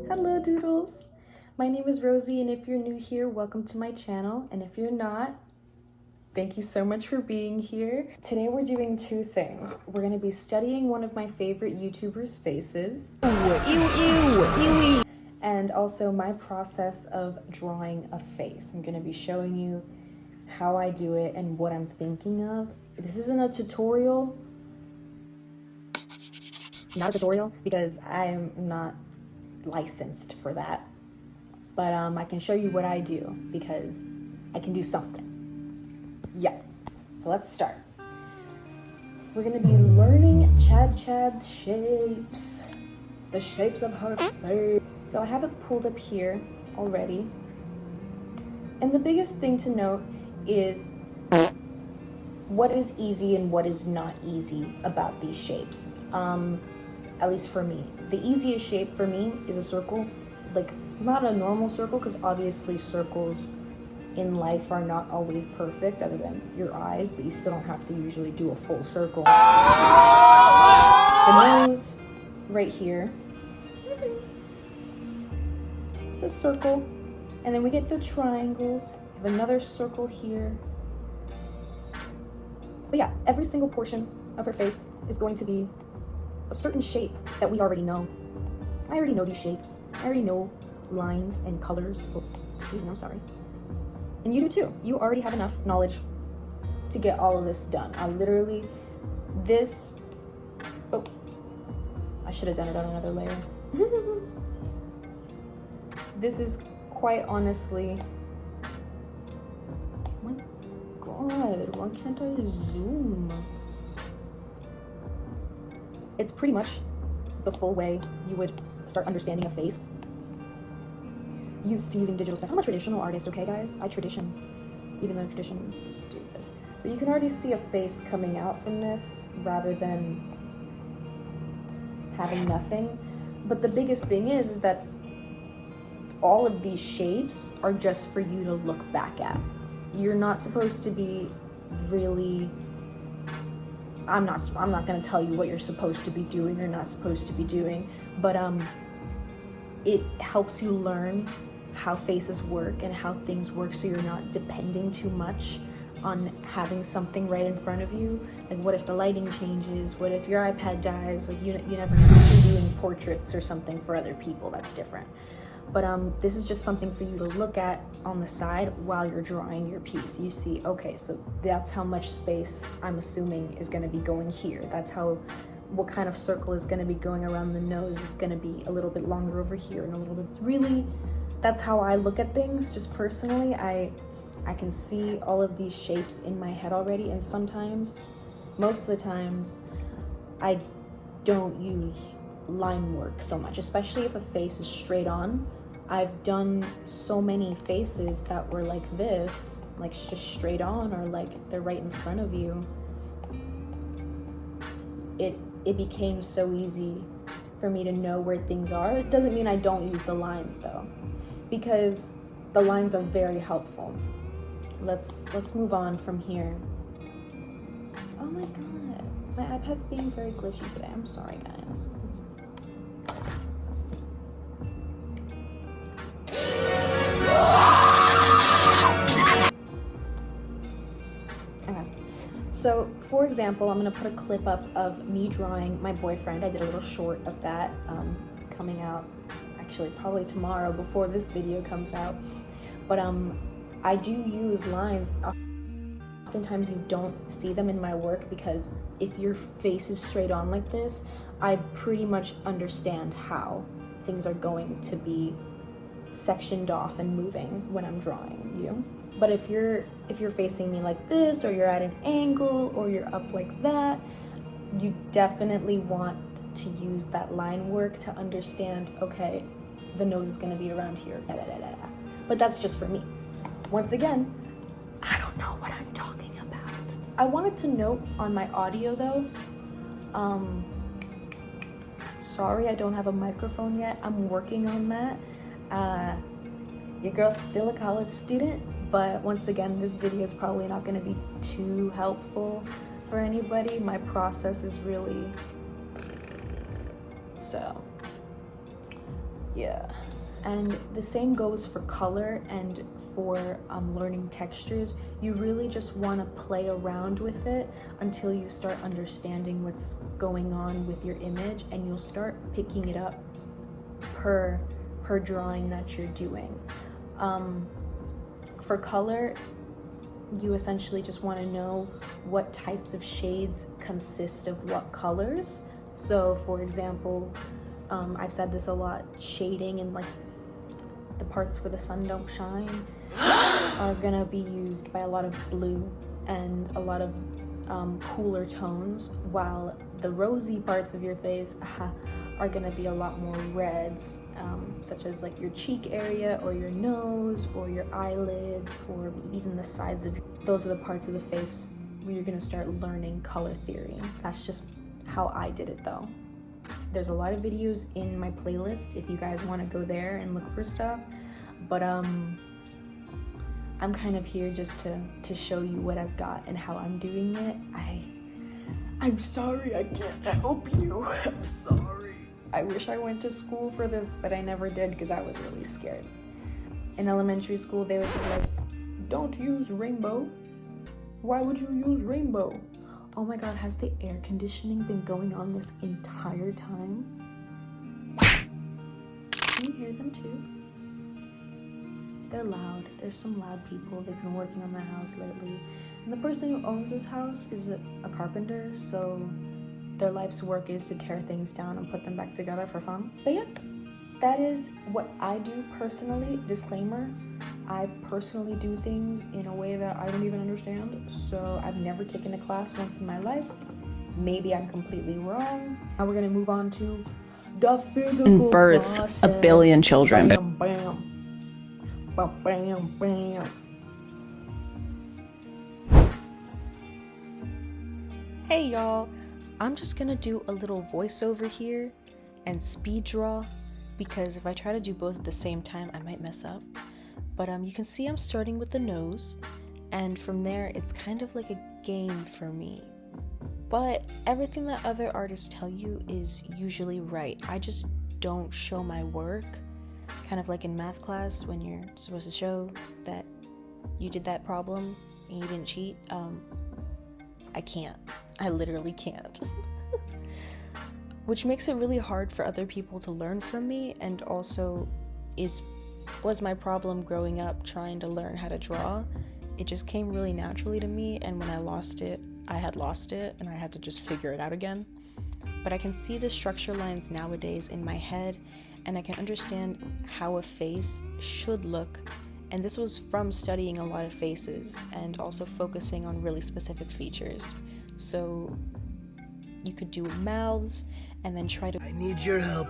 Hello doodles! My name is Rosie, and if you're new here, welcome to my channel, and if you're not, thank you so much for being here. Today we're doing two things. We're going to be studying one of my favorite YouTubers' faces, and also my process of drawing a face. I'm going to be showing you how I do it and what I'm thinking of. This isn't a tutorial. Not a tutorial because I'm not licensed for that, but I can show you what I do because I can do something. Yeah, so let's start. We're gonna be learning ChadChad's shapes, the shapes of her face. So I have it pulled up here already, and the biggest thing to note is what is easy and what is not easy about these shapes. At least for me. The easiest shape for me is a circle. Like, not a normal circle, because obviously circles in life are not always perfect other than your eyes, but you still don't have to usually do a full circle. The nose right here. The circle. And then we get the triangles. We have another circle here. But yeah, every single portion of her face is going to be a certain shape that we already know. I already know these shapes. I already know lines and colors. Oh, excuse me, I'm sorry. And you do too. You already have enough knowledge to get all of this done. I literally, oh, I should have done it on another layer. This is quite honestly, oh my God, why can't I zoom? It's pretty much the full way you would start understanding a face. Used to using digital stuff. I'm a traditional artist, okay guys? I tradition, even though tradition is stupid. But you can already see a face coming out from this rather than having nothing. But the biggest thing is that all of these shapes are just for you to look back at. You're not supposed to be really, I'm not gonna tell you what you're supposed to be doing or not supposed to be doing, but it helps you learn how faces work and how things work, so you're not depending too much on having something right in front of you. Like, what if the lighting changes? What if your iPad dies? Like, you never know, you're doing portraits or something for other people. That's different. But this is just something for you to look at on the side while you're drawing your piece. You see, okay, so that's how much space I'm assuming is gonna be going here. That's what kind of circle is gonna be going around the nose. It's gonna be a little bit longer over here and a little bit, really, that's how I look at things, just personally. I can see all of these shapes in my head already, and sometimes, most of the times, I don't use line work so much, especially if a face is straight on. I've done so many faces that were like this, like just straight on, or like they're right in front of you. It became so easy for me to know where things are. It doesn't mean I don't use the lines though, because the lines are very helpful. Let's move on from here. Oh my God, my iPad's being very glitchy today. I'm sorry guys. Okay, so for example, I'm gonna put a clip up of me drawing my boyfriend. I did a little short of that coming out actually probably tomorrow before this video comes out. But I do use lines. Oftentimes you don't see them in my work because if your face is straight on like this, I pretty much understand how things are going to be sectioned off and moving when I'm drawing you. But if you're facing me like this, or you're at an angle, or you're up like that, you definitely want to use that line work to understand, okay, the nose is gonna be around here, da, da, da, da. But that's just for me. Once again, I don't know what I'm talking about. I wanted to note on my audio though, sorry I don't have a microphone yet. I'm working on that. Your girl's still a college student, but once again, this video is probably not going to be too helpful for anybody. My process is really So yeah, and the same goes for color and for learning textures. You really just want to play around with it until you start understanding what's going on with your image, and you'll start picking it up per drawing that you're doing. For color, you essentially just want to know what types of shades consist of what colors. So for example, I've said this a lot, shading in like the parts where the sun don't shine are gonna be used by a lot of blue and a lot of cooler tones, while the rosy parts of your face are gonna be a lot more reds, such as like your cheek area or your nose or your eyelids or even the sides of those are the parts of the face where you're gonna start learning color theory. That's just how I did it though. There's a lot of videos in my playlist if you guys want to go there and look for stuff, but I'm kind of here just to show you what I've got and how I'm doing it. I'm sorry I can't help you. I'm sorry. I wish I went to school for this, but I never did because I was really scared. In elementary school, they would be like, don't use rainbow. Why would you use rainbow? Oh my god, has the air conditioning been going on this entire time? Can you hear them too? They're loud. There's some loud people. They've been working on my house lately. And the person who owns this house is a carpenter, so their life's work is to tear things down and put them back together for fun. But yeah, that is what I do personally. Disclaimer, I personally do things in a way that I don't even understand, so I've never taken a class once in my life. Maybe I'm completely wrong. Now we're gonna move on to the physical and birth process. 1 billion children. Bam, bam. Bam, bam, bam. Hey y'all, I'm just gonna do a little voiceover here and speed draw, because if I try to do both at the same time, I might mess up. But you can see I'm starting with the nose, and from there, it's kind of like a game for me. But everything that other artists tell you is usually right. I just don't show my work, kind of like in math class when you're supposed to show that you did that problem and you didn't cheat. I can't. I literally can't. Which makes it really hard for other people to learn from me, and also was my problem growing up trying to learn how to draw. It just came really naturally to me, and when I lost it, I had lost it and I had to just figure it out again. But I can see the structure lines nowadays in my head, and I can understand how a face should look, and this was from studying a lot of faces and also focusing on really specific features. So you could do mouths and then try to— I need your help.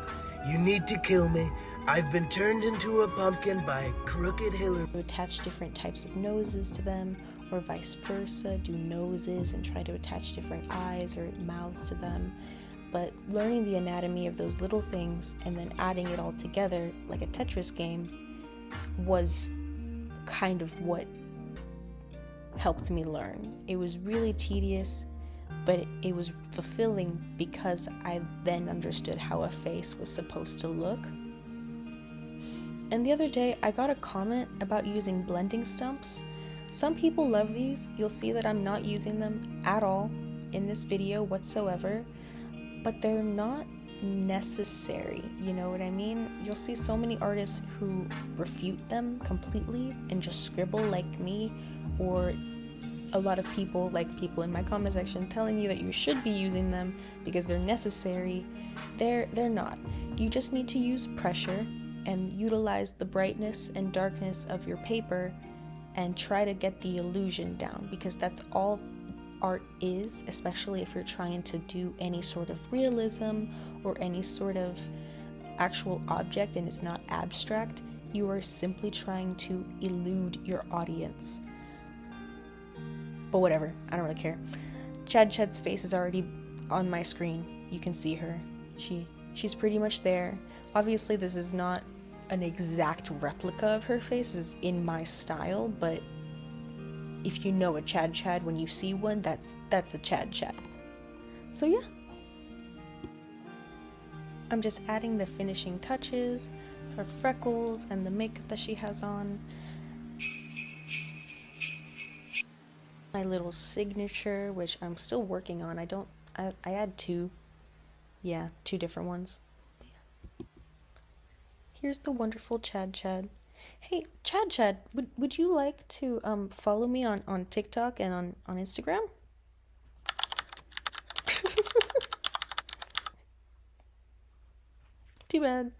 You need to kill me. I've been turned into a pumpkin by Crooked Hillary. attach different types of noses to them, or vice versa, do noses and try to attach different eyes or mouths to them. But learning the anatomy of those little things and then adding it all together like a Tetris game was kind of what helped me learn. It was really tedious, but it was fulfilling because I then understood how a face was supposed to look. And the other day, I got a comment about using blending stumps. Some people love these. You'll see that I'm not using them at all in this video whatsoever, but they're not necessary, you know what I mean? You'll see so many artists who refute them completely and just scribble like me, or a lot of people, like people in my comment section, telling you that you should be using them because they're necessary. They're not. You just need to use pressure and utilize the brightness and darkness of your paper and try to get the illusion down, because that's all art is, especially if you're trying to do any sort of realism or any sort of actual object and it's not abstract. You are simply trying to elude your audience. But whatever, I don't really care. ChadChad's face is already on my screen. You can see her. She's pretty much there. Obviously this is not an exact replica of her face, is in my style, but if you know a ChadChad when you see one, that's a ChadChad. So yeah. I'm just adding the finishing touches, her freckles, and the makeup that she has on. My little signature, which I'm still working on. I had two different ones. Here's the wonderful ChadChad. Hey, ChadChad, would you like to follow me on TikTok and on Instagram? Too bad.